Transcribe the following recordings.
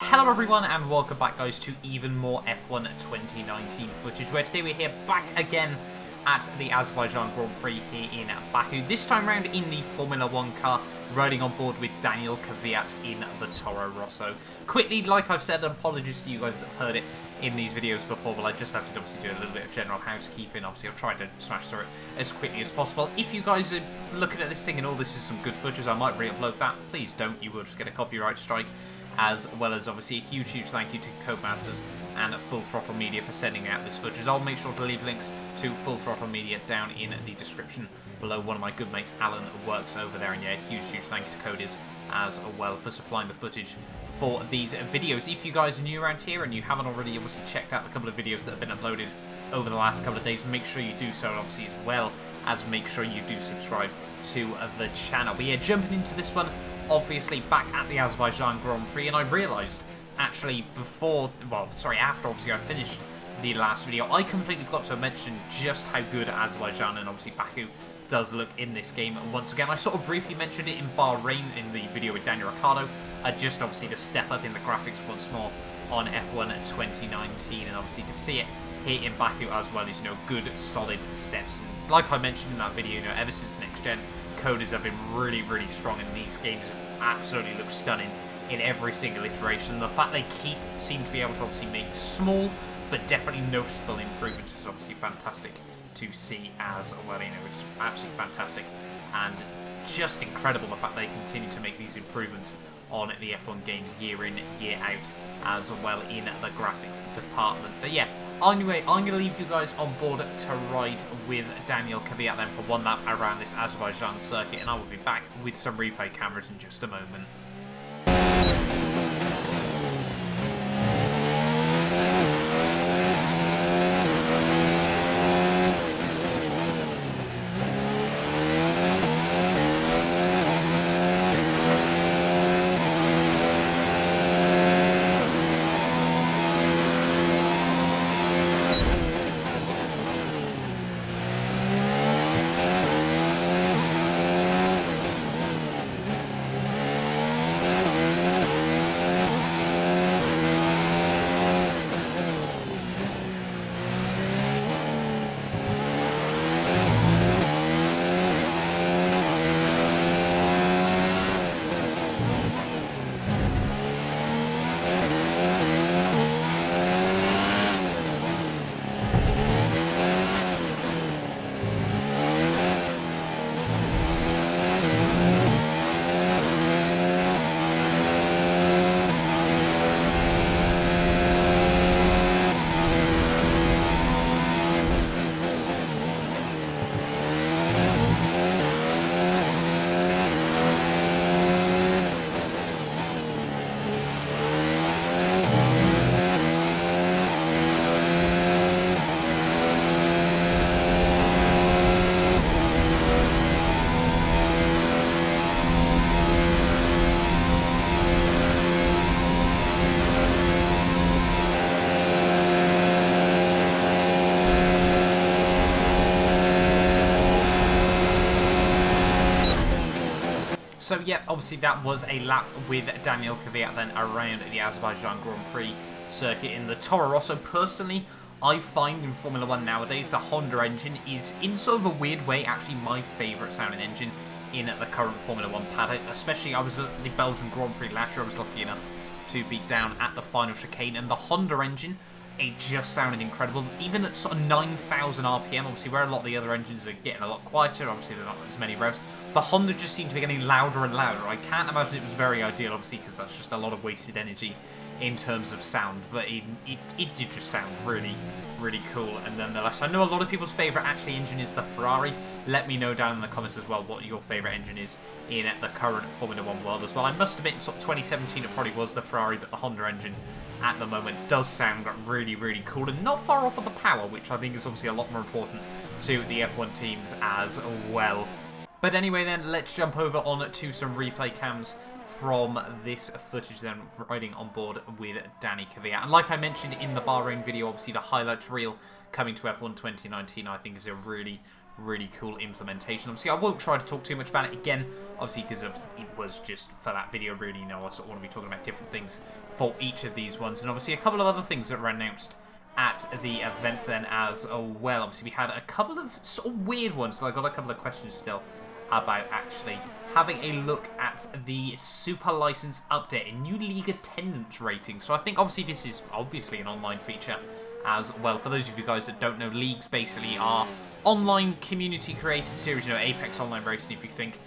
Hello everyone and welcome back guys to even more F1 2019 footage, where today we're here back again at the Azerbaijan Grand Prix here in Baku. This time round in the Formula 1 car, riding on board with Daniil Kvyat in the Toro Rosso. Quickly, like I've said, apologies to you guys that have heard it in these videos before, but I just have to obviously do a little bit of general housekeeping. Obviously I've tried to smash through it as quickly as possible. If you guys are looking at this thing and all this is some good footage, I might re-upload that. Please don't, you will just get a copyright strike. As well as obviously a huge thank you to Codemasters and Full Throttle Media for sending out this footage. I'll make sure to leave links to Full Throttle Media down in the description below. One of my good mates, Alan, works over there, and yeah, huge thank you to Codis as well for supplying the footage for these videos. If you guys are new around here and you haven't already obviously checked out a couple of videos that have been uploaded over the last couple of days, make sure you do so, obviously, as well as make sure you do subscribe to the channel. But yeah, jumping into this one, obviously back at the Azerbaijan Grand Prix, and I realised actually after obviously I finished the last video, I completely forgot to mention just how good Azerbaijan and obviously Baku does look in this game. Once again, I sort of briefly mentioned it in Bahrain in the video with Daniil Ricciardo, just obviously to step up in the graphics once more on F1 2019, and obviously to see it here in Baku as well is, good solid steps. And like I mentioned in that video, ever since Next Gen, coders have been really strong, and these games have absolutely looked stunning in every single iteration. And the fact they seem to be able to obviously make small but definitely noticeable improvements is obviously fantastic to see as well. It's absolutely fantastic and just incredible the fact they continue to make these improvements on the F1 games year in, year out as well in the graphics department. But yeah, anyway, I'm going to leave you guys on board to ride with Daniil Kvyat then for one lap around this Azerbaijan circuit, and I will be back with some replay cameras in just a moment. So yeah, obviously that was a lap with Daniil Kvyat then around the Azerbaijan Grand Prix circuit in the Toro Rosso. Personally, I find in Formula 1 nowadays the Honda engine is, in sort of a weird way, actually my favourite sounding engine in the current Formula 1 paddock. Especially, I was at the Belgian Grand Prix last year, I was lucky enough to be down at the final chicane, and the Honda engine, it just sounded incredible. Even at sort of 9,000 RPM, obviously where a lot of the other engines are getting a lot quieter, obviously there are not as many revs, the Honda just seemed to be getting louder and louder. I can't imagine it was very ideal, obviously, because that's just a lot of wasted energy in terms of sound, but it did just sound really cool. And nonetheless, I know a lot of people's favourite actually engine is the Ferrari. Let me know down in the comments as well what your favourite engine is in the current Formula 1 world as well. I must admit, in sort of 2017 it probably was the Ferrari, but the Honda engine at the moment does sound really cool and not far off of the power, which I think is obviously a lot more important to the F1 teams as well. But anyway then, let's jump over on to some replay cams from this footage then, riding on board with Dani Kvyat. And like I mentioned in the Bahrain video, obviously the highlights reel coming to F1 2019 I think is a really really cool implementation. Obviously, I won't try to talk too much about it again, obviously, because it was just for that video, really, I sort of want to be talking about different things for each of these ones. And obviously, a couple of other things that were announced at the event then as well. Obviously, we had a couple of sort of weird ones, so I got a couple of questions still about actually having a look at the Super License update, a new league attendance rating. So I think obviously this is obviously an online feature as well. For those of you guys that don't know, leagues basically are online community created series, Apex Online Racing, if you think,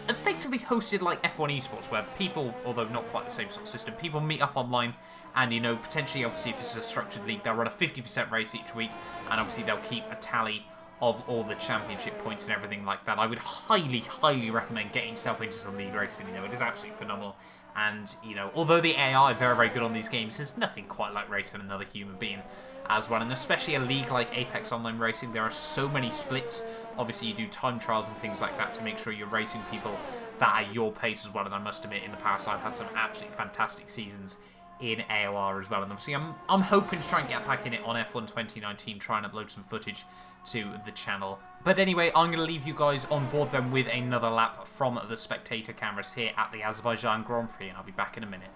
effectively hosted like F1 esports, where people, although not quite the same sort of system, people meet up online and, potentially, obviously, if it's a structured league, they'll run a 50% race each week, and obviously they'll keep a tally of all the championship points and everything like that. I would highly, highly recommend getting yourself into some league racing. It is absolutely phenomenal. And, although the AI are very, very good on these games, there's nothing quite like racing another human being as well. And especially a league like Apex Online Racing, there are so many splits. Obviously, you do time trials and things like that to make sure you're racing people that are your pace as well. And I must admit, in the past, I've had some absolutely fantastic seasons in AOR as well. And obviously, I'm hoping to try and get back in it on F1 2019, try and upload some footage to the channel. But anyway, I'm going to leave you guys on board then with another lap from the spectator cameras here at the Azerbaijan Grand Prix, and I'll be back in a minute.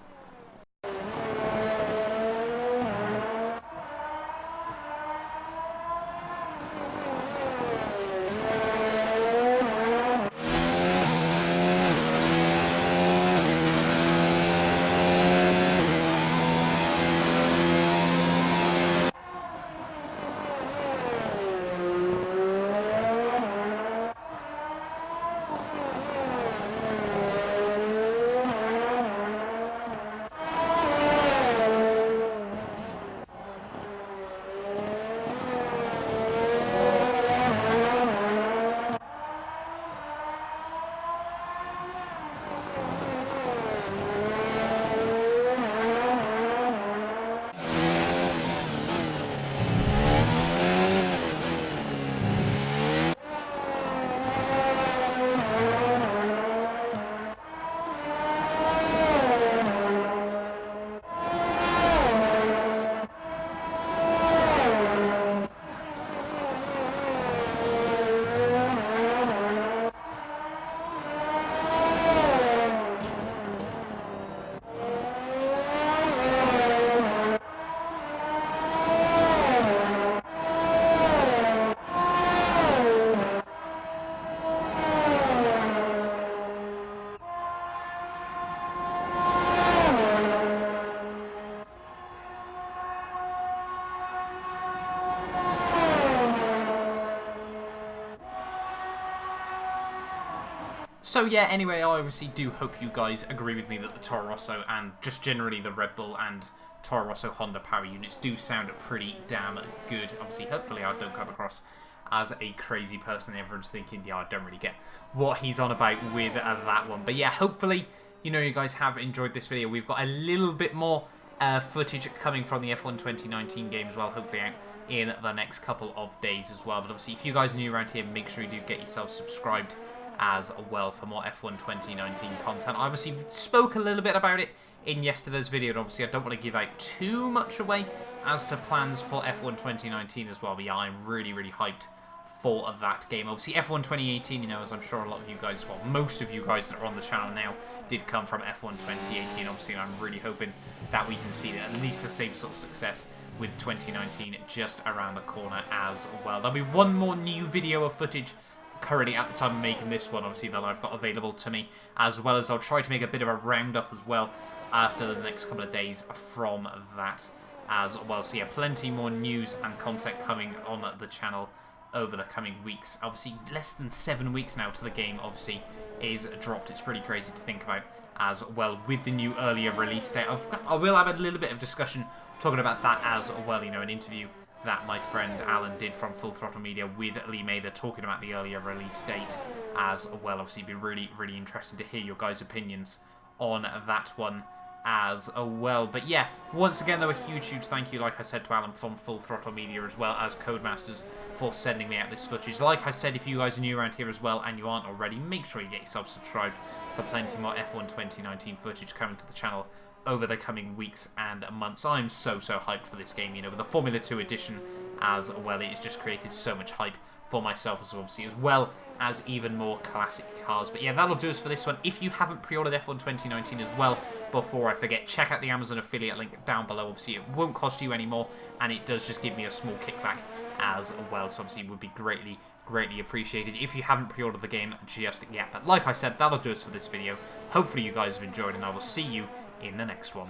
So yeah, anyway, I obviously do hope you guys agree with me that the Toro Rosso and just generally the Red Bull and Toro Rosso Honda power units do sound pretty damn good. Obviously, hopefully I don't come across as a crazy person. Everyone's thinking, yeah, I don't really get what he's on about with that one. But yeah, hopefully, you guys have enjoyed this video. We've got a little bit more footage coming from the F1 2019 game as well, hopefully out in the next couple of days as well. But obviously, if you guys are new around here, make sure you do get yourself subscribed as well for more F1 2019 content. I obviously spoke a little bit about it in yesterday's video, and obviously I don't want to give out too much away as to plans for F1 2019 as well, but yeah, I'm really, really hyped for that game. Obviously F1 2018, as I'm sure a lot of you guys, well, most of you guys that are on the channel now did come from F1 2018, obviously, and I'm really hoping that we can see at least the same sort of success with 2019 just around the corner as well. There'll be one more new video of footage currently at the time of making this one, obviously, that I've got available to me, as well as I'll try to make a bit of a roundup as well after the next couple of days from that as well. So yeah, plenty more news and content coming on the channel over the coming weeks. Obviously, less than 7 weeks now to the game, obviously, is dropped. It's pretty crazy to think about as well with the new earlier release date. I will have a little bit of discussion talking about that as well, an interview that my friend Alan did from Full Throttle Media with Lee Mather talking about the earlier release date as well. Obviously, it'd be really, really interesting to hear your guys' opinions on that one as well. But yeah, once again, though, a huge, huge thank you, like I said, to Alan from Full Throttle Media, as well as Codemasters, for sending me out this footage. Like I said, if you guys are new around here as well and you aren't already, make sure you get yourself subscribed for plenty more F1 2019 footage coming to the channel over the coming weeks and months. I'm so hyped for this game. The Formula 2 edition as well, it's just created so much hype for myself as well as even more classic cars. But yeah, that'll do us for this one. If you haven't pre-ordered F1 2019 as well, before I forget, check out the Amazon affiliate link down below. Obviously, it won't cost you any more, and it does just give me a small kickback as well. So obviously, it would be greatly appreciated if you haven't pre-ordered the game just yet. But like I said, that'll do us for this video. Hopefully, you guys have enjoyed, and I will see you in the next one.